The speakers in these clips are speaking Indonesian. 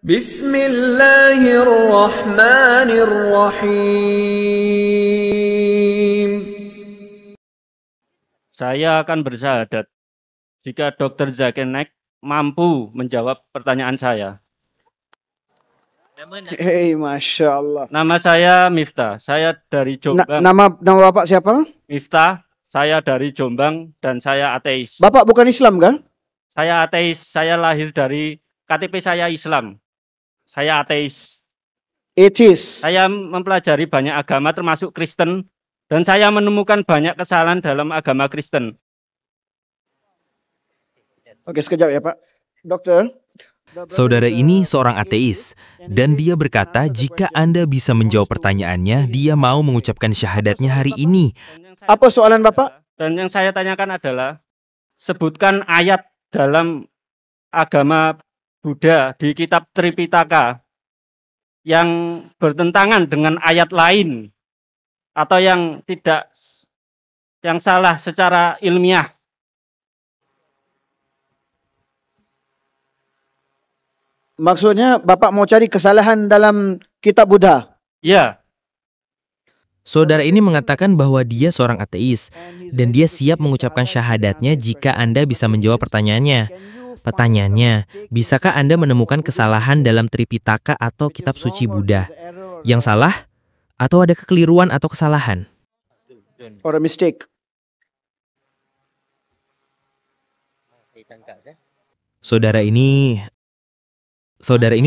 Bismillahirrahmanirrahim. Saya akan bersyahadat jika Dr. Zakir Naik mampu menjawab pertanyaan saya. Hei, Masya Allah. Nama saya Miftah, saya dari Jombang. Nama Bapak siapa? Miftah, saya dari Jombang dan saya ateis. Bapak bukan Islam kan? Saya ateis, saya lahir dari KTP saya Islam. Saya ateis. Atheist. Saya mempelajari banyak agama termasuk Kristen dan saya menemukan banyak kesalahan dalam agama Kristen. Oke, sekejap ya Pak. Dokter. Saudara ini seorang ateis, dan dia berkata jika Anda bisa menjawab pertanyaannya, dia mau mengucapkan syahadatnya hari ini. Apa soalan Bapak? Dan yang saya tanyakan adalah, sebutkan ayat dalam agama Buddha di kitab Tripitaka yang bertentangan dengan ayat lain atau yang tidak, yang salah secara ilmiah. Maksudnya Bapak mau cari kesalahan dalam kitab Buddha? Ya. Saudara ini mengatakan bahwa dia seorang ateis, dan dia siap mengucapkan syahadatnya jika Anda bisa menjawab pertanyaannya. Pertanyaannya, bisakah Anda menemukan kesalahan dalam Tripitaka atau kitab suci Buddha? Yang salah? Atau ada kekeliruan atau kesalahan? Or a mistake? Saudara ini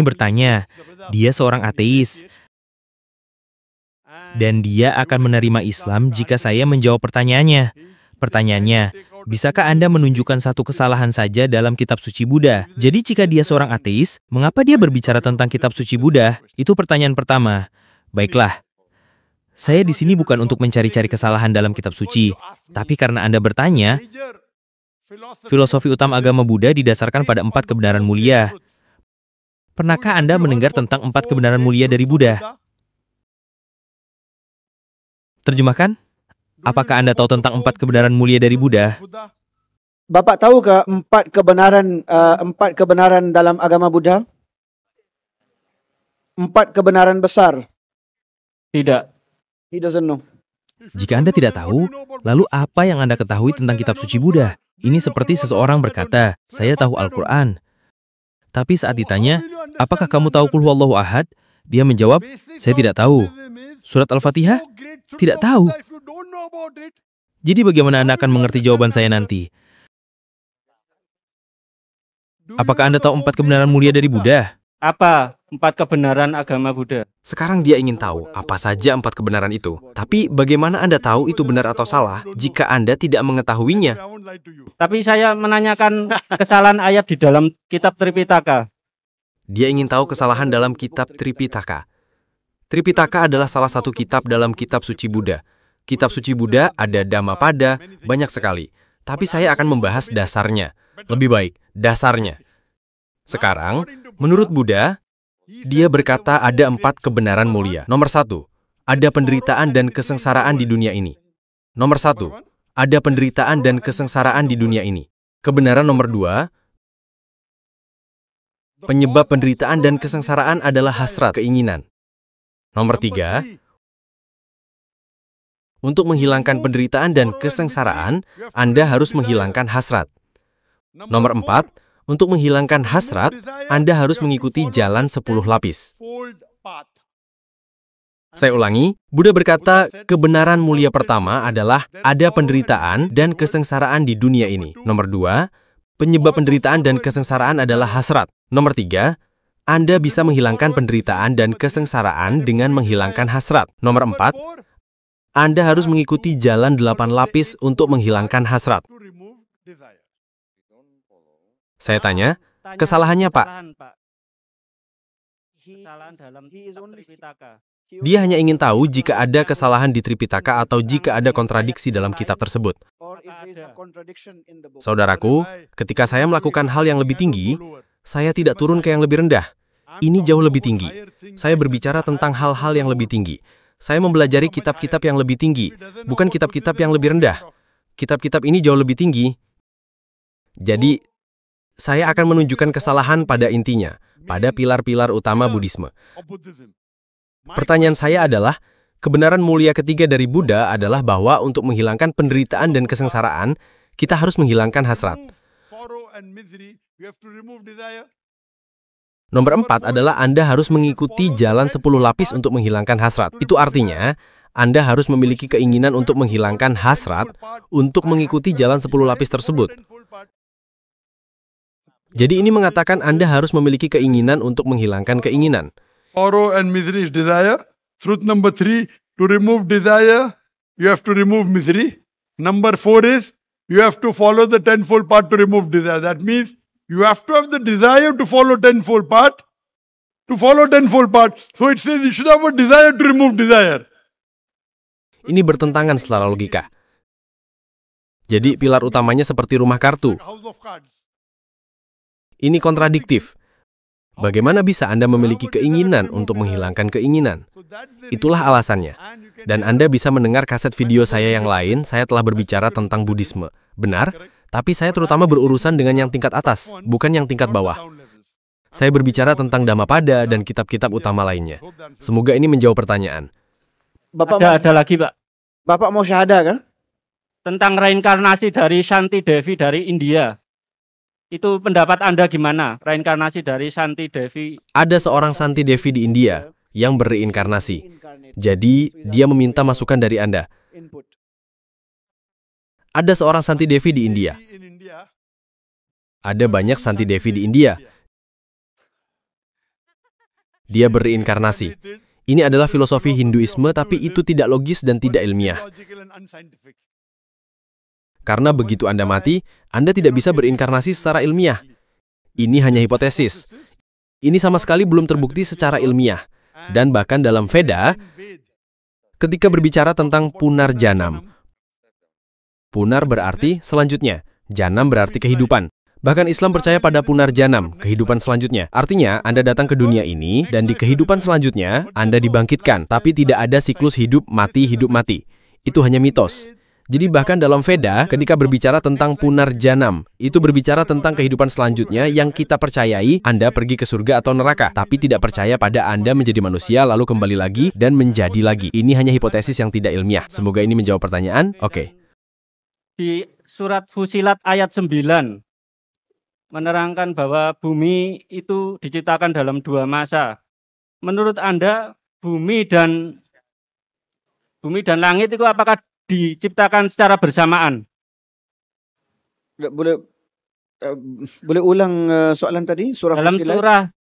bertanya, dia seorang ateis, dan dia akan menerima Islam jika saya menjawab pertanyaannya. Pertanyaannya, bisakah Anda menunjukkan satu kesalahan saja dalam kitab suci Buddha? Jadi jika dia seorang ateis, mengapa dia berbicara tentang kitab suci Buddha? Itu pertanyaan pertama. Baiklah, saya di sini bukan untuk mencari-cari kesalahan dalam kitab suci, tapi karena Anda bertanya, filosofi utama agama Buddha didasarkan pada 4 kebenaran mulia. Pernahkah Anda mendengar tentang 4 kebenaran mulia dari Buddha? Terjemahkan, apakah Anda tahu tentang 4 kebenaran mulia dari Buddha? Bapak tahu ke 4 kebenaran dalam agama Buddha? 4 kebenaran besar. Tidak. He doesn't know. Jika Anda tidak tahu, lalu apa yang Anda ketahui tentang kitab suci Buddha? Ini seperti seseorang berkata, saya tahu Al-Quran. Tapi saat ditanya, apakah kamu tahu Qul Huwallahu Ahad? Dia menjawab, saya tidak tahu. Surat Al-Fatihah? Tidak tahu. Jadi bagaimana Anda akan mengerti jawaban saya nanti? Apakah Anda tahu 4 kebenaran mulia dari Buddha? Apa 4 kebenaran agama Buddha? Sekarang dia ingin tahu apa saja 4 kebenaran itu. Tapi bagaimana Anda tahu itu benar atau salah jika Anda tidak mengetahuinya? Tapi saya menanyakan kesalahan ayat di dalam kitab Tripitaka. Dia ingin tahu kesalahan dalam kitab Tripitaka. Tripitaka adalah salah satu kitab dalam kitab suci Buddha. Kitab suci Buddha ada Dhammapada, banyak sekali. Tapi saya akan membahas dasarnya. Lebih baik, dasarnya. Sekarang, menurut Buddha, dia berkata ada 4 kebenaran mulia. Nomor 1, ada penderitaan dan kesengsaraan di dunia ini. Nomor 1, ada penderitaan dan kesengsaraan di dunia ini. Kebenaran nomor 2, penyebab penderitaan dan kesengsaraan adalah hasrat, keinginan. Nomor 3, untuk menghilangkan penderitaan dan kesengsaraan, Anda harus menghilangkan hasrat. Nomor 4, untuk menghilangkan hasrat, Anda harus mengikuti jalan 10 lapis. Saya ulangi, Buddha berkata, kebenaran mulia pertama adalah ada penderitaan dan kesengsaraan di dunia ini. Nomor 2, penyebab penderitaan dan kesengsaraan adalah hasrat. Nomor 3, Anda bisa menghilangkan penderitaan dan kesengsaraan dengan menghilangkan hasrat. Nomor 4, Anda harus mengikuti jalan 8 lapis untuk menghilangkan hasrat. Saya tanya, kesalahannya Pak? Kesalahan dalam kitab Tripitaka. Dia hanya ingin tahu jika ada kesalahan di Tripitaka atau jika ada kontradiksi dalam kitab tersebut. Saudaraku, ketika saya melakukan hal yang lebih tinggi, saya tidak turun ke yang lebih rendah. Ini jauh lebih tinggi. Saya berbicara tentang hal-hal yang lebih tinggi. Saya mempelajari kitab-kitab yang lebih tinggi, bukan kitab-kitab yang lebih rendah. Kitab-kitab ini jauh lebih tinggi. Jadi, saya akan menunjukkan kesalahan pada intinya. pada pilar-pilar utama Buddhisme. Pertanyaan saya adalah, kebenaran mulia ketiga dari Buddha adalah bahwa untuk menghilangkan penderitaan dan kesengsaraan, kita harus menghilangkan hasrat. Nomor 4 adalah Anda harus mengikuti jalan 10 lapis untuk menghilangkan hasrat. Itu artinya, Anda harus memiliki keinginan untuk menghilangkan hasrat untuk mengikuti jalan 10 lapis tersebut. Jadi ini mengatakan Anda harus memiliki keinginan untuk menghilangkan keinginan. Sorrow and misery is desire. Truth number 3, to remove desire, you have to remove misery. Number 4 is, you have to follow the tenfold path to remove desire. That means, you have to have the desire to follow tenfold path. So it says you should have a desire to remove desire. Ini bertentangan secara logika. Jadi pilar utamanya seperti rumah kartu. Ini kontradiktif. Bagaimana bisa Anda memiliki keinginan untuk menghilangkan keinginan? Itulah alasannya. Dan Anda bisa mendengar kaset video saya yang lain, saya telah berbicara tentang Buddhisme. Benar? Tapi saya terutama berurusan dengan yang tingkat atas, bukan yang tingkat bawah. Saya berbicara tentang Dhammapada dan kitab-kitab utama lainnya. Semoga ini menjawab pertanyaan. Ada lagi, Pak. Bapak mau syahadah kan? Tentang reinkarnasi dari Shanti Devi dari India. Itu pendapat Anda gimana? Reinkarnasi dari Shanti Devi. Ada seorang Shanti Devi di India yang berreinkarnasi. Jadi, dia meminta masukan dari Anda. Ada seorang Shanti Devi di India. Ada banyak Shanti Devi di India. Dia berreinkarnasi. Ini adalah filosofi Hinduisme, tapi itu tidak logis dan tidak ilmiah. Karena begitu Anda mati, Anda tidak bisa berinkarnasi secara ilmiah. Ini hanya hipotesis. Ini sama sekali belum terbukti secara ilmiah. Dan bahkan dalam Veda, ketika berbicara tentang punarjanam, punar berarti selanjutnya, janam berarti kehidupan. Bahkan Islam percaya pada punarjanam, kehidupan selanjutnya. Artinya, Anda datang ke dunia ini, dan di kehidupan selanjutnya, Anda dibangkitkan. Tapi tidak ada siklus hidup mati. Itu hanya mitos. Jadi bahkan dalam Veda, ketika berbicara tentang punarjanam, itu berbicara tentang kehidupan selanjutnya yang kita percayai Anda pergi ke surga atau neraka, tapi tidak percaya pada Anda menjadi manusia lalu kembali lagi dan menjadi lagi. Ini hanya hipotesis yang tidak ilmiah. Semoga ini menjawab pertanyaan. Oke. Di surat Fusilat ayat 9 menerangkan bahwa bumi itu diciptakan dalam 2 masa. Menurut Anda, bumi dan langit itu apakah diciptakan secara bersamaan? Boleh ulang soalan tadi? Dalam Fusilat?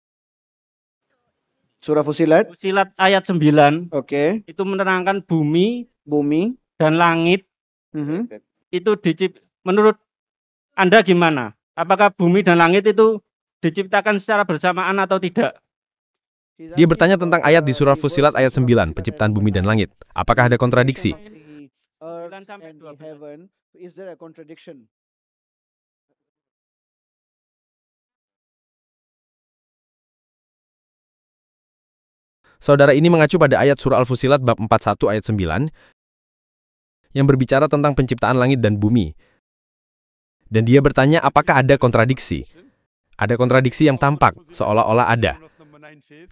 Surah Fusilat? Fusilat ayat 9. Oke. Itu menerangkan bumi dan langit. Itu menurut Anda gimana? Apakah bumi dan langit itu diciptakan secara bersamaan atau tidak? Dia bertanya tentang ayat di surah Fusilat ayat 9, penciptaan bumi dan langit. Apakah ada kontradiksi? Saudara ini mengacu pada ayat surah Al-Fusilat bab 41 ayat 9 yang berbicara tentang penciptaan langit dan bumi. Dan dia bertanya apakah ada kontradiksi. Ada kontradiksi yang tampak, seolah-olah ada.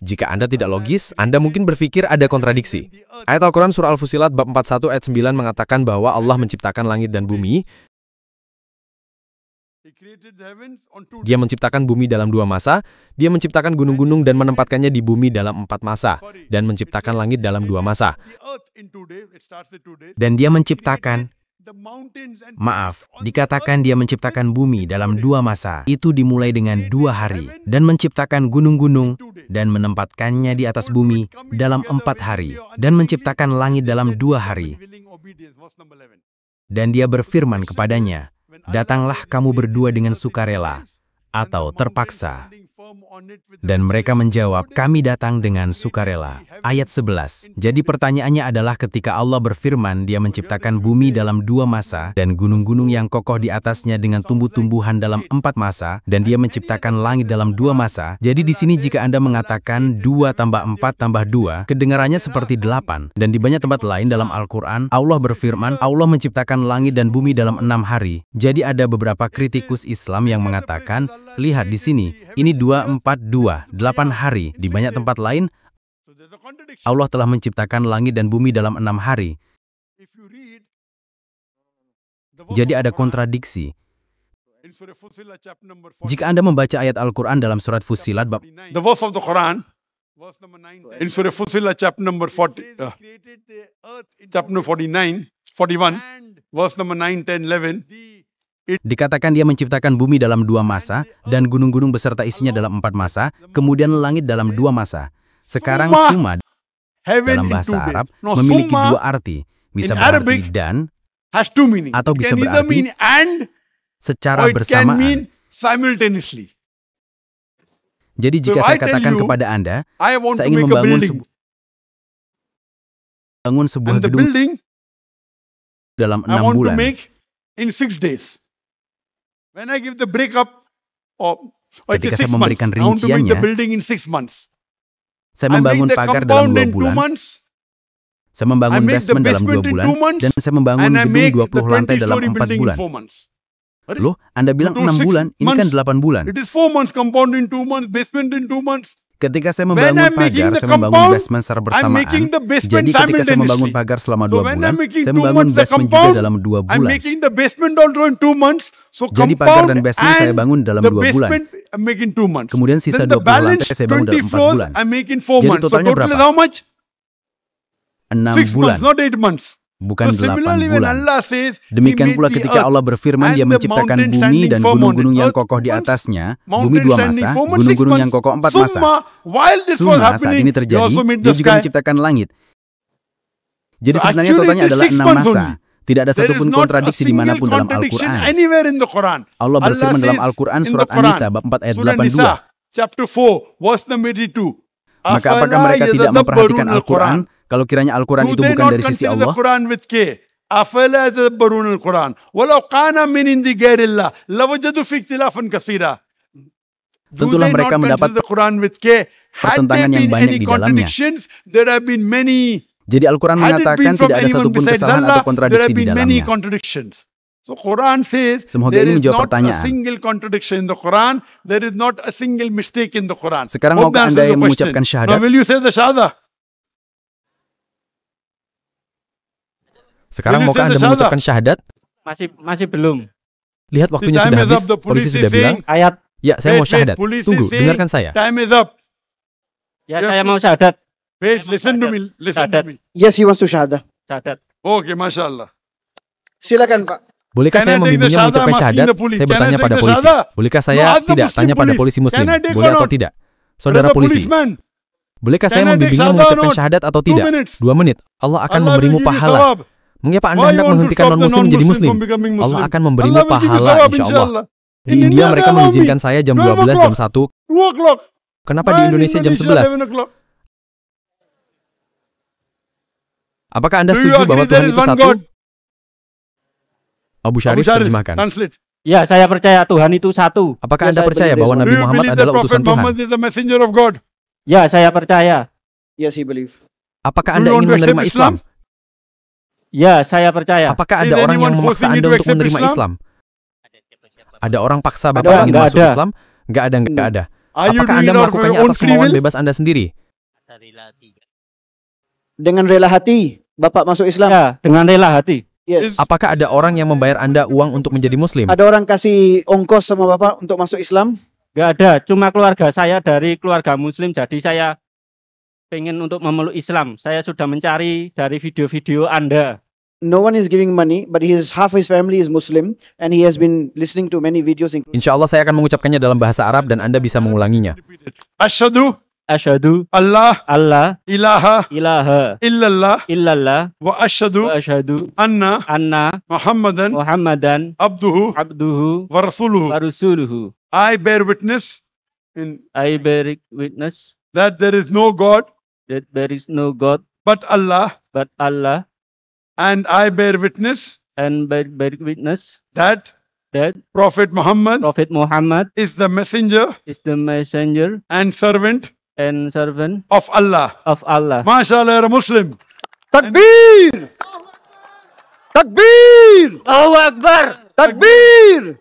Jika Anda tidak logis, Anda mungkin berpikir ada kontradiksi. Ayat Al-Quran surah Al-Fusilat bab 41 ayat 9 mengatakan bahwa Allah menciptakan langit dan bumi. Dia menciptakan bumi dalam 2 masa, dia menciptakan gunung-gunung dan menempatkannya di bumi dalam 4 masa, dan menciptakan langit dalam 2 masa. Dan dia menciptakan, dikatakan dia menciptakan bumi dalam 2 masa. Itu dimulai dengan 2 hari, dan menciptakan gunung-gunung, dan menempatkannya di atas bumi dalam 4 hari, dan menciptakan langit dalam 2 hari. Dan dia berfirman kepadanya, datanglah kamu berdua dengan sukarela, atau terpaksa. Dan mereka menjawab, kami datang dengan sukarela. Ayat 11. Jadi pertanyaannya adalah ketika Allah berfirman, dia menciptakan bumi dalam 2 masa, dan gunung-gunung yang kokoh di atasnya dengan tumbuh-tumbuhan dalam 4 masa, dan dia menciptakan langit dalam 2 masa. Jadi di sini jika Anda mengatakan 2 tambah 4 tambah 2, kedengarannya seperti 8. Dan di banyak tempat lain dalam Al-Quran, Allah berfirman, Allah menciptakan langit dan bumi dalam 6 hari. Jadi ada beberapa kritikus Islam yang mengatakan, lihat di sini, ini 2, 4, 8 hari. Di banyak tempat lain, Allah telah menciptakan langit dan bumi dalam 6 hari. Jadi ada kontradiksi. Jika Anda membaca ayat Al-Quran dalam surat Fussilat bab The verse of the Quran, in Surah Fussilat chapter number 40, chapter number 41, verse number 9, 10, 11, dikatakan dia menciptakan bumi dalam 2 masa, dan gunung-gunung beserta isinya dalam 4 masa, kemudian langit dalam 2 masa. Sekarang summa heaven dalam in 2 bahasa days. Arab No, memiliki summa 2 arti. Bisa in berarti Arabic dan has 2 meanings. atau bisa It can either berarti mean and, secara or it can mean bersamaan. simultaneously. Jadi So jika if saya I tell katakan you, kepada Anda, I want saya to ingin make a membangun building, sebuah and the gedung building dalam I 6 want to bulan. make in 6 days. When I give the breakup, or it Ketika is saya 6 months, memberikan I want to make the rinciannya, building in 6 months. Saya I make membangun the pagar dalam compound 2 in 2 bulan, months, saya membangun I make the basement dalam 2 basement in bulan, 2 months, dan saya membangun and I make gedung the 20 lantai dalam 20-story 4 building in bulan. 4 months. Loh, Anda bilang Do 6 6 bulan, ini kan months. 8 bulan. It is 4 months, compound in 2 months, basement in 2 months. Ketika saya When membangun I'm making pagar, the saya membangun compound, basement secara I'm bersamaan. making the basement Jadi ketika saya membangun simultaneously. pagar selama So 2 when bulan, I'm making saya 2 membangun months the basement juga compound, dalam 2 I'm bulan. making the basement also in 2 months. So Jadi pagar compound dan basement saya and bangun dalam the 2 bulan. basement I'm making 2 months. Kemudian sisa Then the 20 balance lantai saya bangun 20 dalam 4 floors bulan. I'm making 4 Jadi months. So totalnya total is berapa? how much? 6 6 bulan, months, not 8 months. bukan So 8 similarly when bulan. Allah says Demikian He pula made the ketika earth Allah berfirman, Dia and the menciptakan mountain bumi standing dan firm on it. gunung-gunung yang Earth kokoh di 6 months, atasnya, bumi mountain 2 standing masa, 4 months, 6 gunung-gunung yang months. kokoh 4 masa. Summa, while this was Summa, saat happening, ini He terjadi, also made Dia the juga sky. menciptakan langit. Jadi So sebenarnya actually totalnya it is adalah 6 6 months masa. only. Tidak ada There is satupun not a kontradiksi single dimanapun dalam contradiction Al-Quran. anywhere in the Quran. Allah berfirman dalam says Al-Quran in the surat Quran, An-Nisa bab 4 ayat Surah 82. Nisa, chapter 4, verse number 82. Maka apakah Afala mereka tidak memperhatikan yatadabbaruna Al-Quran kalau kiranya Al-Quran Do itu they bukan not dari sisi consider Allah? the Quran with K? أفلا يتدبرون القرآن ولو كان من عند غير الله لوجدوا فيه اختلافا كثيرا. Do Tentulah they mereka not mendapat consider the Quran with K? Had there pertentangan yang been banyak any di dalamnya. contradictions, there have been many. Jadi Al-Quran Had it mengatakan been from tidak ada anyone satupun besides kesalahan Allah, atau there kontradiksi have di been many dalamnya. contradictions. So Quran says Semoga there ini is menjawab not a pertanyaan. single contradiction in the Quran. There is not a single mistake in the Quran. Sekarang Hope maukah that Anda answers yang the question. mengucapkan Now syahadat? will you say the shahadah? Sekarang Will you maukah say Anda the mengucapkan syahadat? Masih belum. Lihat waktunya time sudah is up. habis, The polisi police sudah is bilang, saying, Ayat, ya saya mau syahadat. police Tunggu, is saying, dengarkan saya. Time is up. ya Ya, saya mau syahadat. Wait, Saya mau listen to syahadat. me. Listen to Syahadat. me. Yes, he wants to syahadah. Syahadat. Okay, mashallah. Silakan Pak. Bolehkah Can saya I take the membimbingnya shahadah? mengucapkan I'm asking syahadat? the police. Saya Can I bertanya take pada the polisi. shahadah? Bolehkah No, saya ask the tidak Muslim tanya pada police. polisi muslim? Can I take Boleh or atau not? tidak? Saudara Brother polisi, policeman, bolehkah saya Can I take membimbingnya shahadah or mengucapkan not? syahadat atau 2 tidak? minutes. 2 menit. Allah akan Allah will memberimu give you pahala. sawab. Mengapa Anda Why you hendak want to menghentikan stop the non-muslim menjadi non-Muslim muslim? from becoming Muslim? Allah akan memberimu Allah will give you pahala sawab, insya Allah. inshallah. Di In India they mereka allow me. mengizinkan saya jam 12 12, jam 1. 2 o'clock. Kenapa di Why in Indonesia jam 11? 11 o'clock? Apakah Anda Do you setuju agree bahwa there Tuhan is itu one satu? God? Abu Abu Syarif Sharif, terjemahkan. translate. Ya, saya percaya Tuhan itu satu. Apakah Yes, Anda I percaya believe bahwa there's Nabi Do you Muhammad believe that adalah Prophet utusan Tuhan? Muhammad is the messenger of God? Ya, saya percaya. Yes, he believe. Apakah Do Anda you want ingin to accept menerima Islam? Ya, saya percaya. Apakah Is ada orang yang anyone memaksa forcing you Anda to untuk accept menerima Islam? Islam? Ada orang paksa Ada, Bapak ingin nggak masuk ada. Islam? Nggak ada, nggak Hmm. ada. Are you Apakah doing Anda it out of your melakukannya own atas free kemauan will? bebas Anda sendiri? Dengan rela hati, Bapak masuk Islam. Ya, dengan rela hati. Yes. Apakah ada orang yang membayar Anda uang untuk menjadi Muslim? Ada orang kasih ongkos sama Bapak untuk masuk Islam? Nggak ada, cuma keluarga saya dari keluarga muslim, jadi saya pengen untuk memeluk Islam. Saya sudah mencari dari video-video Anda. No one is giving money, but half his family is Muslim, and he has been listening to many videos. Insya Allah saya akan mengucapkannya dalam bahasa Arab dan Anda bisa mengulanginya. Ashhadu Asyhadu Allah alla ilaha ilaha illallah illallah wa ashhadu wa asyhadu anna anna Muhammadan Muhammadan abduhu abduhu wa rasuluhu. wa rasuluhu. I bear witness in I bear witness that there is no God that there is no God but Allah, but Allah, and I bear witness and bear witness that that Prophet Muhammad Prophet Muhammad is the messenger is the messenger and servant and servant of Allah. of Allah. MashaAllah, you're a Muslim. Takbir! Takbir! Allahu Akbar. Takbir!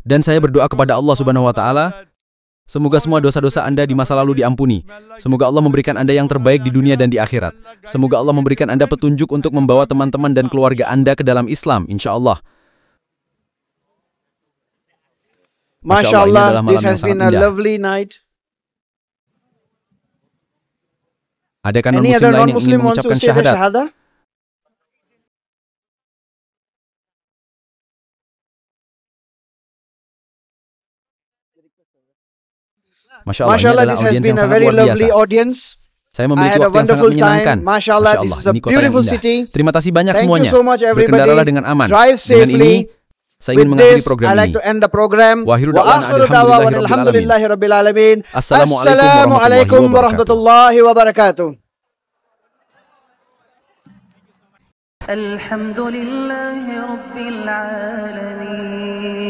Dan saya berdoa kepada Allah Subhanahu wa taala, Semoga semua dosa-dosa Anda di masa lalu diampuni. Semoga Allah memberikan Anda yang terbaik di dunia dan di akhirat. Semoga Allah memberikan Anda petunjuk untuk membawa teman-teman dan keluarga Anda ke dalam Islam, insya Allah. Masya ini adalah Allah, malam this yang has sangat been a indah. lovely night. Adakah Any non-muslim other lain yang ingin non-Muslim want to mengucapkan say the syahadat? shahada? Masya Allah, ini Masya Allah, adalah this has audiens been yang a sangat very luar biasa. lovely audience. Saya I memiliki had a waktu yang sangat wonderful menyenangkan. time. Masya Allah, this is a ini kota yang beautiful indah. city. Terima kasih banyak Thank semuanya. you so much everybody. Berkendaralah dengan aman. Drive Dengan ini, safely. saya ingin With mengakhiri this, program I like ini. to end the program. Wa akhiru Wa da'wana akhiru da'wana alhamdulillahi rabbil alamin. alhamdulillahi rabbil alamin. Assalamualaikum warahmatullahi warahmatullahi wabarakatuh. الحمد لله رب العالمين